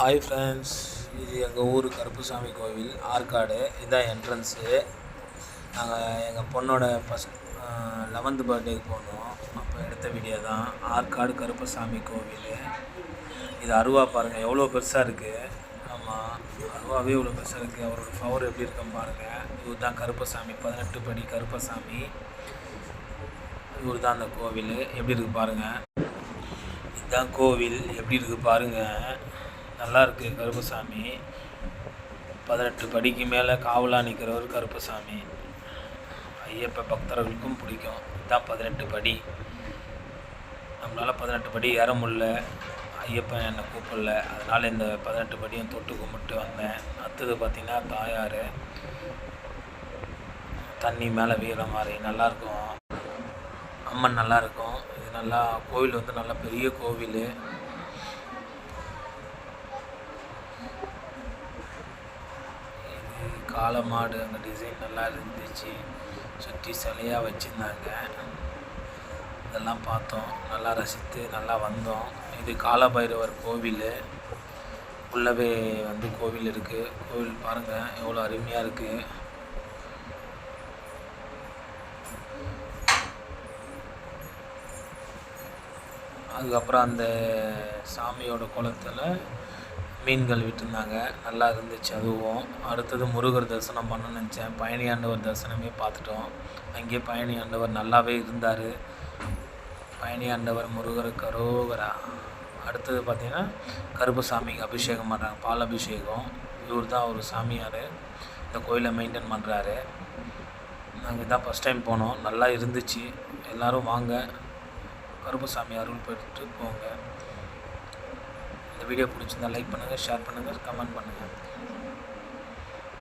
Hi friends, இது எங்கள் ஊர் கருப்புசாமி கோவில் ஆற்காடு. இதுதான் என்ட்ரன்ஸு. நாங்கள் எங்கள் பொண்ணோட 11th பர்த்டேக்கு போனோம். அப்போ எடுத்த வீடியோ தான். ஆற்காடு கருப்புசாமி கோவில். இது அருவா பாருங்கள், எவ்வளோ பெருசாக இருக்குது. ஆமாம், அருவாவே இவ்வளோ பெருசாக இருக்குது. அவரோட பவர் எப்படி இருக்குன்னு பாருங்கள். இவர் தான் கருப்பசாமி, 18 படி கருப்பசாமி. இவர் தான் அந்த கோவில். எப்படி இருக்குது பாருங்கள். இதுதான் கோவில், எப்படி இருக்குது பாருங்கள். நல்லா இருக்குது கருப்பசாமி. 18 படிக்கு மேலே காவலாக நிற்கிறவர் கருப்பசாமி. ஐயப்ப பக்தர்களுக்கும் பிடிக்கும். இதுதான் 18 படி. நம்மளால் 18 படி ஏற முடியல, ஐயப்பன் என்னை கூப்பிடல. அதனால் இந்த 18 படியும் தொட்டு கும்பிட்டு வந்தேன். அடுத்தது பார்த்திங்கன்னா தாயார் தண்ணி மேலே வீற மாதிரி நல்லாயிருக்கும். அம்மன் நல்லாயிருக்கும். இது நல்லா கோவில் வந்து நல்ல பெரிய கோவில். காளை மாடு அந்த டிசைன் நல்லா இருந்துச்சு. சுற்றி சிலையாக வச்சுருந்தாங்க. இதெல்லாம் பார்த்தோம், நல்லா ரசித்து நல்லா வந்தோம். இது காலபைரவர் கோவில். உள்ளவே வந்து கோவில் இருக்குது. கோவில் பாருங்கள் எவ்வளோ அருமையாக இருக்குது. அதுக்கப்புறம் அந்த சாமியோட குளத்தில் மீன்கள் விட்டுருந்தாங்க, நல்லா இருந்துச்சு அதுவும். அடுத்தது முருகர் தரிசனம் பண்ணணும்னு நினச்சேன். பழனி ஆண்டவர் தரிசனமே பார்த்துட்டோம். அங்கேயே பழனி ஆண்டவர் நல்லாவே இருந்தார். பழனி ஆண்டவர் முருகருக்கு அரோகரா. அடுத்தது பார்த்திங்கன்னா கருப்பசாமிக்கு அபிஷேகம் பண்ணுறாங்க, பால் அபிஷேகம். இவர் தான் ஒரு சாமியார், இந்த கோயிலை மெயின்டைன் பண்ணுறாரு. நாங்கள் தான் ஃபஸ்ட் டைம் போனோம், நல்லா இருந்துச்சு. எல்லோரும் வாங்க, கருப்பசாமி அருள் பெற்று போங்க. இந்த வீடியோ பிடிச்சிருந்தா லைக் பண்ணுங்கள், ஷேர் பண்ணுங்கள், கமெண்ட் பண்ணுங்கள்.